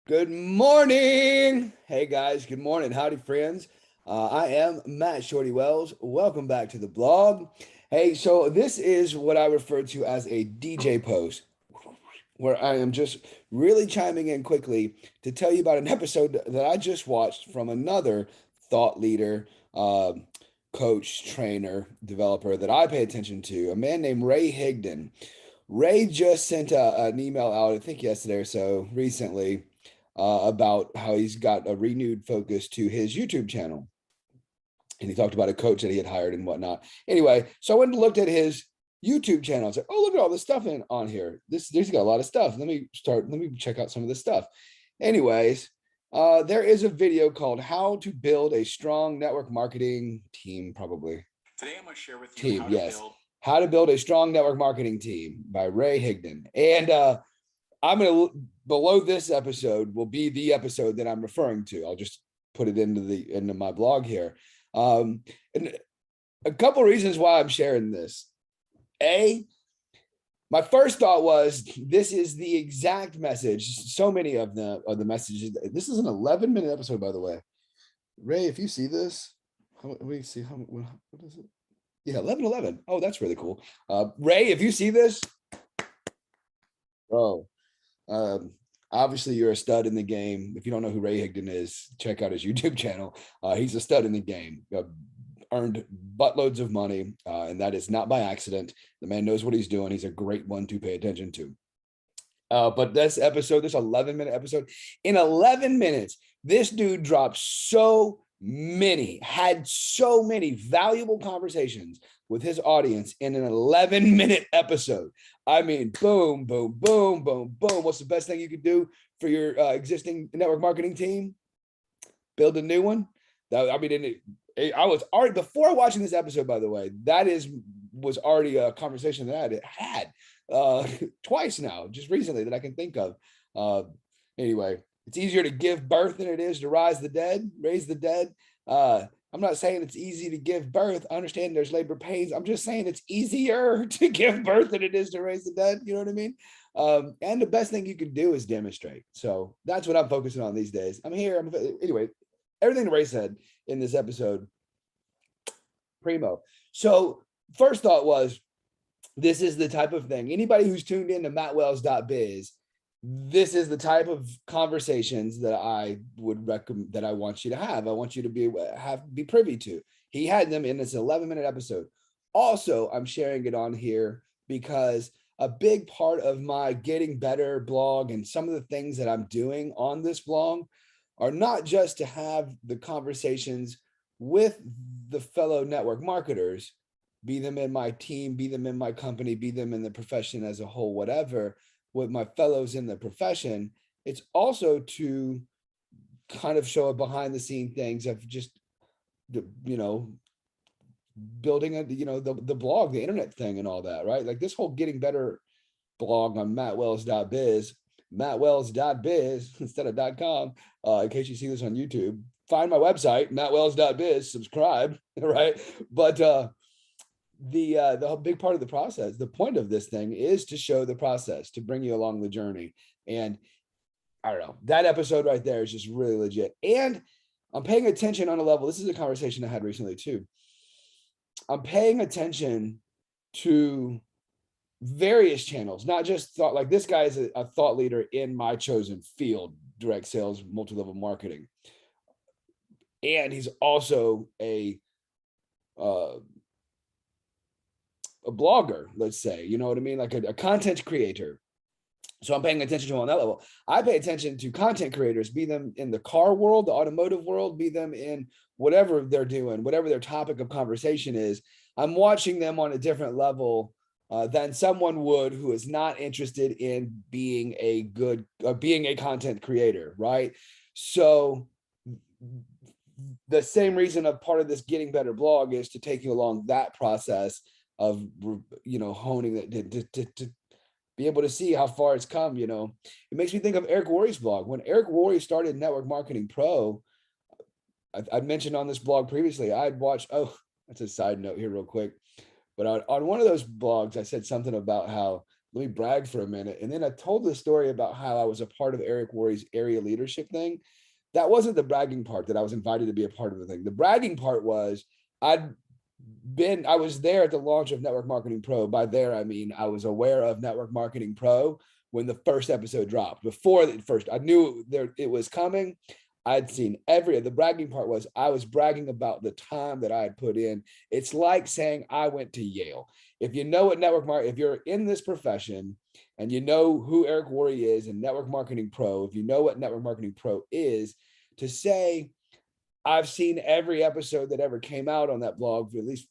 Good morning. Hey guys, good morning. Howdy, friends. I am Matt Shorty Wells. Welcome back to the blog. Hey, so this is what I refer to as a DJ post, where I am just really chiming in quickly to tell you about an episode that I just watched from another thought leader, coach, trainer, developer that I pay attention to, a man named Ray Higdon. Ray just sent an email out, I think yesterday or so, recently, about how he's got a renewed focus to his YouTube channel. And he talked about a coach that he had hired and whatnot. Anyway, so I went and looked at his YouTube channel and said, oh, look at all this stuff on here. There's got a lot of stuff. Let me check out some of this stuff. Anyways, there is a video called How to Build a Strong Network Marketing Team, probably. Today I'm going to share with you how to build a strong network marketing team by Ray Higdon. And I'm going to, below this episode will be the episode that I'm referring to. I'll just put it into my blog here. And a couple reasons why I'm sharing this. My first thought was this is the exact message. So many of the messages. This is an 11-minute episode, by the way. Ray, if you see this, what is it? Yeah, 11:11. Oh, that's really cool. Ray, if you see this, bro, obviously you're a stud in the game. If you don't know who Ray Higdon is, check out his YouTube channel. He's a stud in the game. Earned buttloads of money, and that is not by accident. The man knows what he's doing. He's a great one to pay attention to. But this 11-minute episode, in 11 minutes, this dude dropped had so many valuable conversations with his audience in an 11-minute episode. I mean, boom, boom, boom, boom, boom. What's the best thing you could do for your existing network marketing team? Build a new one. I was already, before watching this episode, by the way, was already a conversation that I had twice now, just recently, that I can think of. Anyway, it's easier to give birth than it is to raise the dead. I'm not saying it's easy to give birth. I understand there's labor pains. I'm just saying it's easier to give birth than it is to raise the dead. You know what I mean? And the best thing you can do is demonstrate. So that's what I'm focusing on these days. Anyway, everything Ray said in this episode, primo. So first thought was, this is the type of thing. Anybody who's tuned in to MattWells.biz, this is the type of conversations that I would recommend, that I want you to have. I want you to be privy to. He had them in this 11-minute episode. Also, I'm sharing it on here because a big part of my Getting Better blog and some of the things that I'm doing on this blog are not just to have the conversations with the fellow network marketers, be them in my team, be them in my company, be them in the profession as a whole, whatever, with my fellows in the profession. It's also to kind of show a behind the scene things of just, building the blog, the internet thing and all that, right? Like this whole Getting Better blog on MattWells.biz instead of .com, in case you see this on YouTube. Find my website, MattWells.biz, subscribe, right? But the big part of the process, the point of this thing is to show the process, to bring you along the journey. And I don't know, that episode right there is just really legit. And I'm paying attention on a level. This is a conversation I had recently too. I'm paying attention to various channels, not just thought. Like this guy is a thought leader in my chosen field, direct sales, multi-level marketing. And he's also a blogger, let's say, you know what I mean? Like a content creator. So I'm paying attention to him on that level. I pay attention to content creators, be them in the car world, the automotive world, be them in whatever they're doing, whatever their topic of conversation is. I'm watching them on a different level than someone would who is not interested in being a content creator, right? So the same reason of part of this Getting Better blog is to take you along that process of, honing it to be able to see how far it's come. It makes me think of Eric Worre's blog. When Eric Worre started Network Marketing Pro, I mentioned on this blog previously, I'd watched, that's a side note here real quick, but on one of those blogs, I said something about how let me brag for a minute. And then I told the story about how I was a part of Eric Worre's area leadership thing. That wasn't the bragging part, that I was invited to be a part of the thing. The bragging part was I was there at the launch of Network Marketing Pro. By there, I mean, I was aware of Network Marketing Pro when the first episode dropped. Before the first, I knew it was coming. I'd seen the bragging part was I was bragging about the time that I had put in. It's like saying I went to Yale. If you know what if you're in this profession and you know who Eric Worre is and Network Marketing Pro, if you know what Network Marketing Pro is, to say, I've seen every episode that ever came out on that blog, at least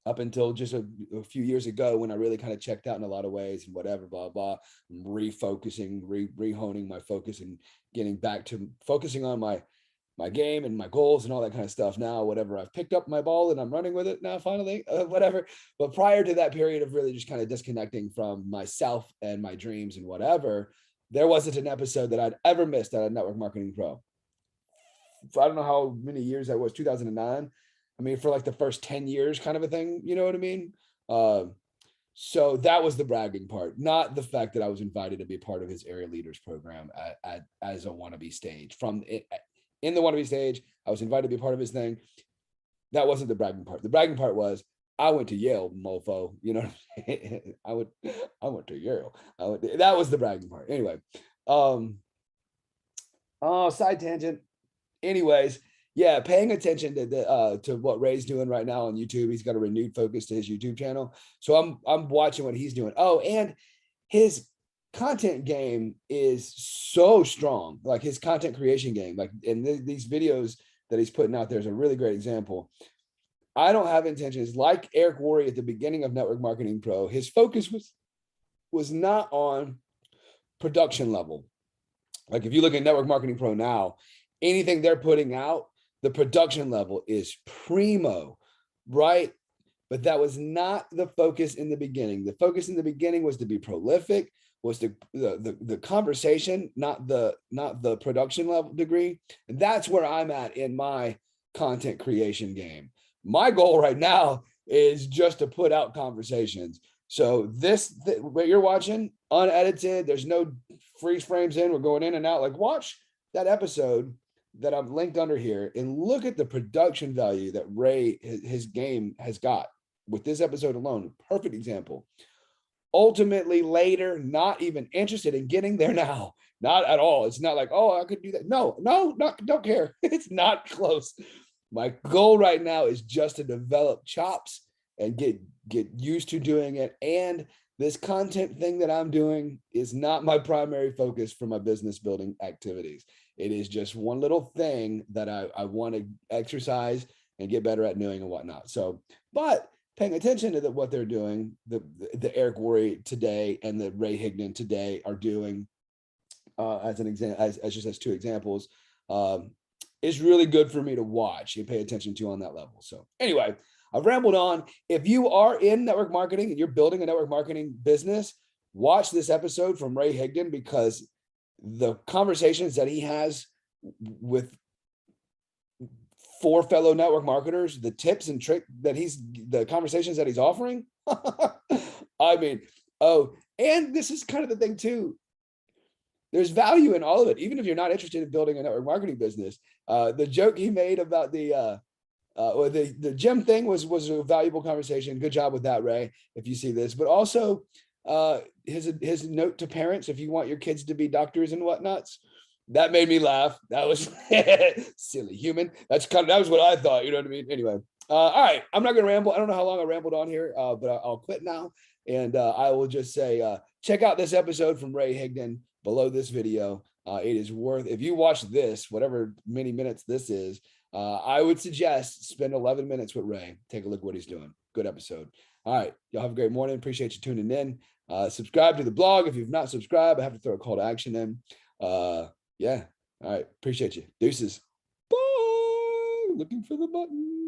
up until just a few years ago when I really kind of checked out in a lot of ways and whatever, blah, blah, refocusing, rehoning my focus and getting back to focusing on my game and my goals and all that kind of stuff. Now, whatever, I've picked up my ball and I'm running with it now, finally, whatever. But prior to that period of really just kind of disconnecting from myself and my dreams and whatever, there wasn't an episode that I'd ever missed out of Network Marketing Pro. I don't know how many years that was, 2009. I mean, for like the first 10 years kind of a thing, you know what I mean? So that was the bragging part, not the fact that I was invited to be a part of his area leaders program as a wannabe stage. In the wannabe stage, I was invited to be a part of his thing. That wasn't the bragging part. The bragging part was, I went to Yale, mofo. You know, I went to Yale. That was the bragging part. Anyway, side tangent. Anyways, yeah, paying attention to what Ray's doing right now on YouTube. He's got a renewed focus to his YouTube channel. So I'm watching what he's doing. Oh, and his content game is so strong, like his content creation game. Like, and these videos that he's putting out there is a really great example. I don't have intentions like Eric Worre at the beginning of Network Marketing Pro. His focus was not on production level. Like if you look at Network Marketing Pro now, anything they're putting out, the production level is primo, right? But that was not the focus in the beginning. The focus in the beginning was to be prolific, was the conversation, not the production level degree. And that's where I'm at in my content creation game. My goal right now is just to put out conversations. So what you're watching, unedited, there's no freeze frames in, we're going in and out. Like, watch that episode that I've linked under here and look at the production value that Ray, his game has got with this episode alone. Perfect example. Ultimately later, not even interested in getting there now. Not at all. It's not like, oh, I could do that. No, don't care. It's not close. My goal right now is just to develop chops and get used to doing it. And this content thing that I'm doing is not my primary focus for my business building activities. It is just one little thing that I want to exercise and get better at doing and whatnot. So, but paying attention to what they're doing, the Eric Worre today and the Ray Higdon today are doing, as an example, as just as two examples, is really good for me to watch and pay attention to on that level. So anyway, I've rambled on. If you are in network marketing and you're building a network marketing business, watch this episode from Ray Higdon, because the conversations that he has with 4 fellow network marketers, the tips and trick that the conversations that he's offering. I mean, and this is kind of the thing too. There's value in all of it, even if you're not interested in building a network marketing business. The joke he made about the gym thing was a valuable conversation. Good job with that, Ray, if you see this. But also his note to parents, if you want your kids to be doctors and whatnots, that made me laugh. That was silly human. That was what I thought. You know what I mean? Anyway, all right. I'm not going to ramble. I don't know how long I rambled on here, but I'll quit now. And I will just say, check out this episode from Ray Higdon below this video. It is worth, if you watch this, whatever many minutes this is, I would suggest spend 11 minutes with Ray. Take a look at what he's doing. Good episode. All right. Y'all have a great morning. Appreciate you tuning in. Subscribe to the blog. If you've not subscribed, I have to throw a call to action in. Yeah. All right. Appreciate you. Deuces. Bye. Looking for the button.